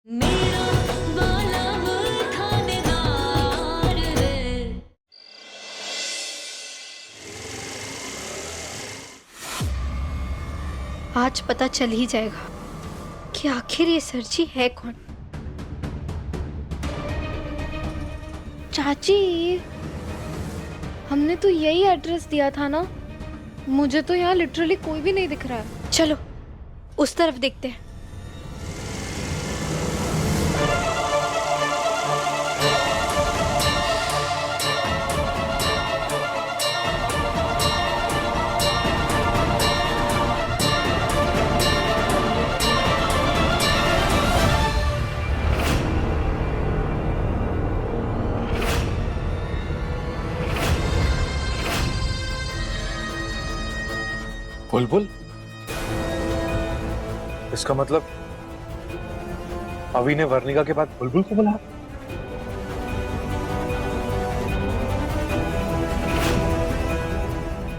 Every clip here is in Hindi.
मेरा वाला वो थानेदार है। आज पता चल ही जाएगा कि आखिर ये सरजी है कौन। चाची, हमने तो यही एड्रेस दिया था ना। मुझे तो यहाँ लिटरली कोई भी नहीं दिख रहा है। चलो उस तरफ देखते हैं। बुलबुल, इसका मतलब अभी ने वर्णिका के बाद बुलबुल को बुलाया।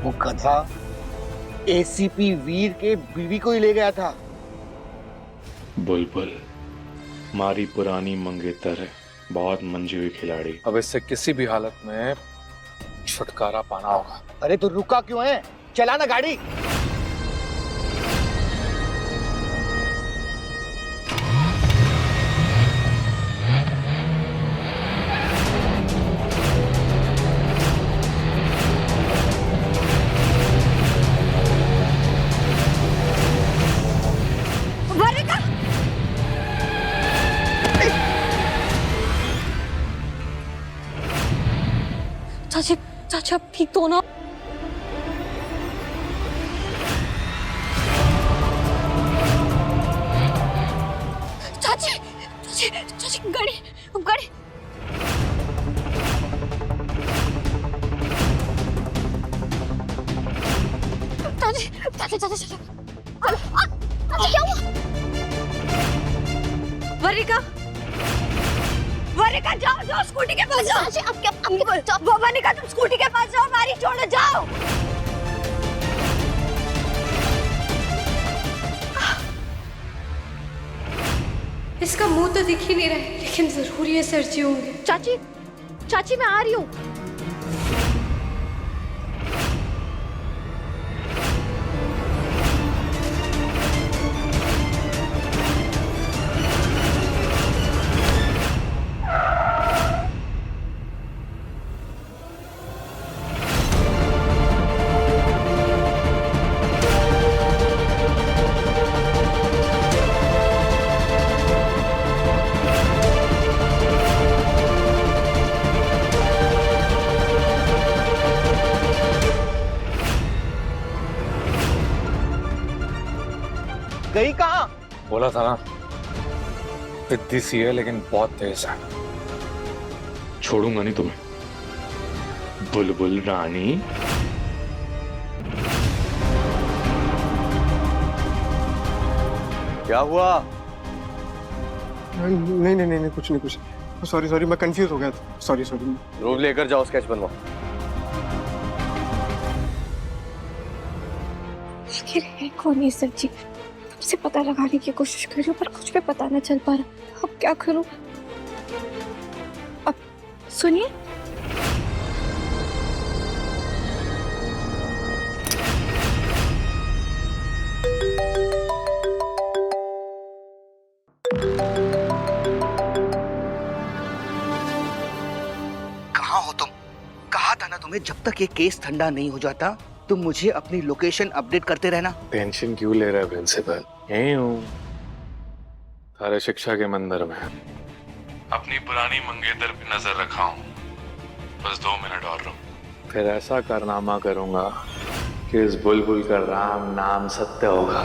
वो गधा एसीपी वीर के बीवी को ही ले गया था। बुलबुल मारी पुरानी मंगेतर है, बहुत मंजी हुई खिलाड़ी। अब इससे किसी भी हालत में छुटकारा पाना होगा। अरे तो रुका क्यों है, चला ना गाड़ी। चाची, चाची आप ठीक तो ना? चाची, चाची, चाची, गाड़ी, गाड़ी। चाची, चाची, चाची, चाची, क्या हुआ? वर्णिका, वर्णिका जाओ, जाओ स्कूटी के पास जाओ। चाची, अब क्या? वो वर्णिका, तुम स्कूटी के पास जाओ, गाड़ी छोड़ो, जाओ। इसका मुंह तो दिख ही नहीं रहा है, लेकिन जरूर ये सरजी होंगे। चाची, चाची मैं आ रही हूँ। गई कहाँ? बोला था ना, इतनी सी है लेकिन बहुत तेज है। छोड़ूंगा नहीं तुम्हें बुलबुल रानी। क्या हुआ? नहीं नहीं नहीं, कुछ नहीं, कुछ नहीं। सॉरी सॉरी, मैं कंफ्यूज हो गया था। Sorry sorry. रूम लेकर जाओ, स्केच बनवाओ। आखिर है कौन ये सरजी? से पता लगाने की कोशिश कर रही हूँ पर कुछ भी पता न चल पा रहा। अब क्या करूँ? अब सुनिए, कहाँ हो तुम? कहा था ना तुम्हें, जब तक ये केस ठंडा नहीं हो जाता तुम मुझे अपनी लोकेशन अपडेट करते रहना। टेंशन क्यों ले रहा है प्रिंसिपल? यहीं हूँ, सारे शिक्षा के मंदिर में। अपनी पुरानी मंगेतर पे नजर रखा हूँ, बस 2 मिनट और रुक। फिर ऐसा कारनामा करूंगा कि इस बुलबुल का राम नाम सत्य होगा।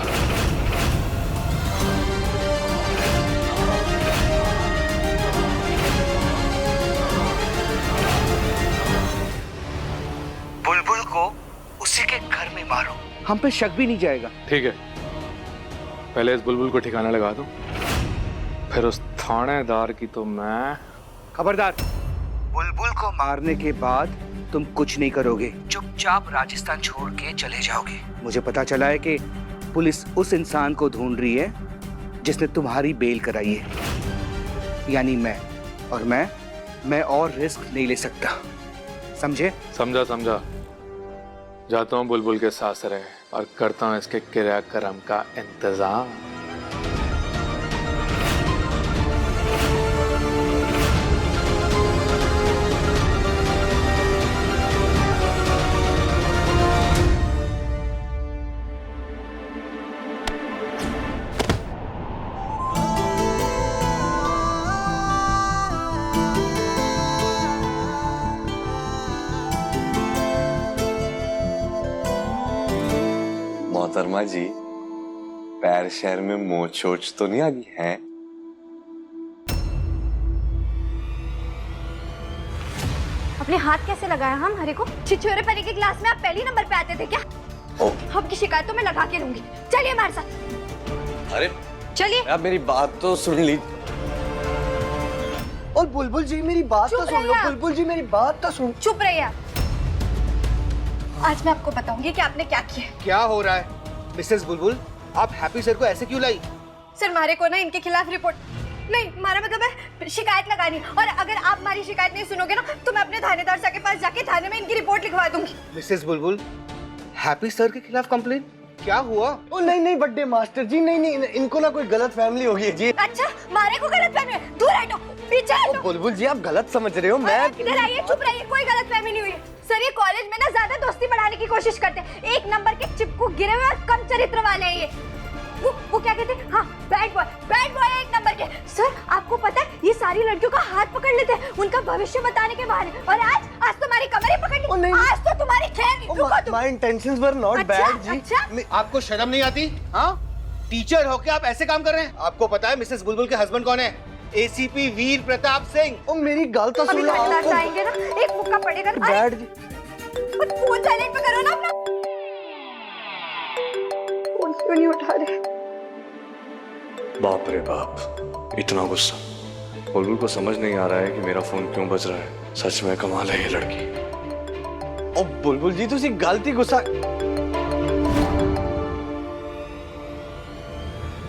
बुलबुल को उसी के घर में मारो, हम पे शक भी नहीं जाएगा। ठीक है, पहले इस बुलबुल को ठिकाना लगा दो, फिर उस थानेदार की तो मैं। खबरदार, बुलबुल को मारने के बाद तुम कुछ नहीं करोगे, चुपचाप राजस्थान छोड़ के चले जाओगे। मुझे पता चला है कि पुलिस उस इंसान को ढूंढ रही है जिसने तुम्हारी बेल कराई है। यानी और मैं और रिस्क नहीं ले सकता, समझे? समझा समझा। जाता हूँ बुलबुल के सासरे और करता हूँ इसके क्रियाक्रम का इंतजाम। मोहतरमा जी, पैर शहर में मोच तो नहीं आ गई है? अपने हाथ कैसे लगाया हम हरे को? छिछोरे परी के क्लास में आप पहली नंबर पे आते थे क्या? आपकी शिकायत तो मैं लगा के लूंगी। चलिए हमारे साथ। अरे चलिए। आप मेरी बात तो सुन ली। और बुलबुल जी मेरी बात तो सुन लो, बुलबुल जी मेरी बात तो सुन। चुप रहिए आप। आज मैं आपको बताऊंगी कि आपने क्या किया। क्या हो रहा है मिसेस बुलबुल? आप हैप्पी सर को ऐसे क्यों लाई? सर मारे को ना इनके खिलाफ रिपोर्ट नहीं, हमारा मतलब है शिकायत लगानी, और अगर आप हमारी शिकायत नहीं सुनोगे ना तो मैं अपने थानेदार साहब के पास जाके थाने में इनकी रिपोर्ट लिखवा दूंगी। मिसेस बुलबुल, हैप्पी सर के खिलाफ कंप्लेन? क्या हुआ? ओ नहीं बड्डे मास्टर जी, नहीं इनको ना कोई गलत फैमिली होगी जी। अच्छा, मारे को गलत फहमी है? दूर हटो, पीछे हटो। बुलबुल जी आप गलत समझ रहे हो। मैं इधर आइए, चुप रहिए, कोई गलत फहमी नहीं हुई। सर ये कॉलेज में ना ज्यादा दोस्ती बढ़ाने की कोशिश करते हैं। एक नंबर के चिपकू गिरे हुए और कम चरित्र वाले हैं ये। वो क्या कहते हैं? हाँ, बैड बॉय है एक नंबर के। सर आपको पता है ये सारी लड़कियों का हाथ पकड़ लेते हैं उनका भविष्य बताने के बहाने, और आज तुम्हारी कमर ही पकड़ ली। आज तो तुम्हारी खैर रुको तुम। My intentions were not bad जी। अच्छा? आपको शर्म नहीं आती? हाँ, टीचर होके आप ऐसे काम कर रहे हैं? आपको पता है मिसेस बुलबुल के हस्बैंड कौन है? एसीपी वीर प्रताप सिंह। ओ मेरी गल तो सुन लो। अभी आएंगे ना, एक मुक्का पड़ेगा। बैड जी, फोन साइलेंट पे करो ना अपना। फोन क्यों नहीं उठा रहे? बाप रे बाप, इतना गुस्सा। बुलबुल को समझ नहीं आ रहा है कि मेरा फोन क्यों बज रहा है। सच में कमाल है ये लड़की। ओ बुलबुल जी तुसी गलती गुस्सा।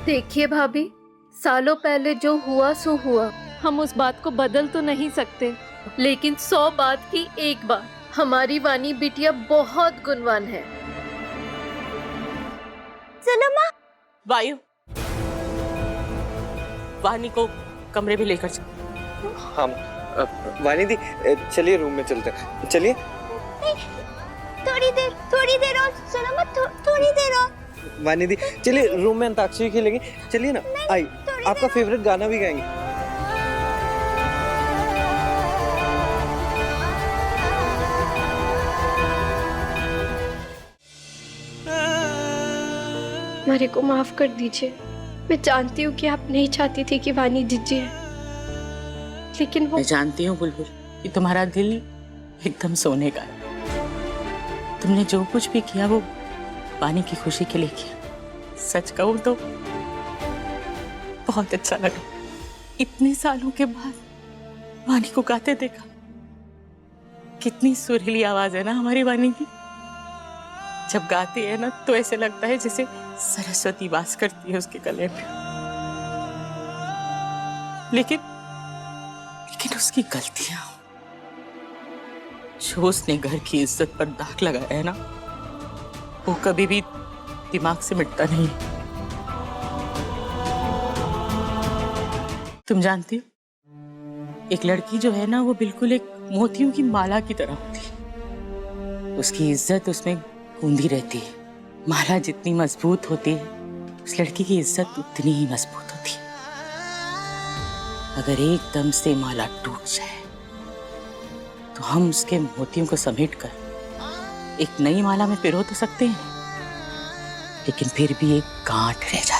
देखिए भाभी, सालों पहले जो हुआ सो हुआ। हम उस बात को बदल तो नहीं सकते, लेकिन 100 बात की एक बात, हमारी वानी बिटिया बहुत गुणवान है। सुनो माँ। वायु, वानी को कमरे में लेकर चल। हम वानी दी चलिए रूम में चलते हैं। चलिए थोड़ी देर और सुनो मत, थोड़ी देर और। वानी दी चलिए रूम में अंताक्षरी खेलेंगे। चलिए ना, आई आपका फेवरेट गाना भी गाएंगे। मेरे को माफ कर दीजिए। मैं जानती हूँ कि आप नहीं चाहती थी कि वानी जिज्जी है, लेकिन वो। मैं जानती हूँ बुलबुल कि तुम्हारा दिल एकदम सोने का है। तुमने जो कुछ भी किया वो वानी की खुशी के लिए किया। सच कहूँ तो बहुत अच्छा लगा इतने सालों के बाद वानी को गाते देखा। कितनी सुरीली आवाज है ना हमारी वानी की। जब गाती है ना तो ऐसे लगता है जैसे सरस्वती वास करती है उसके गले में। लेकिन उसकी गलतियां, जो उसने घर की इज्जत पर दाग लगाया है ना, वो कभी भी दिमाग से मिटता नहीं। तुम जानती हो, एक लड़की जो है ना वो बिल्कुल एक मोतियों की माला की तरह होती है। उसकी इज्जत उसमें गूंदी रहती है। माला जितनी मजबूत होती है, उस लड़की की इज्जत उतनी ही मजबूत होती है। अगर एकदम से माला टूट जाए तो हम उसके मोतियों को समेटकर एक नई माला में पिरो तो सकते हैं, लेकिन फिर भी एक गांठ रह जाती है।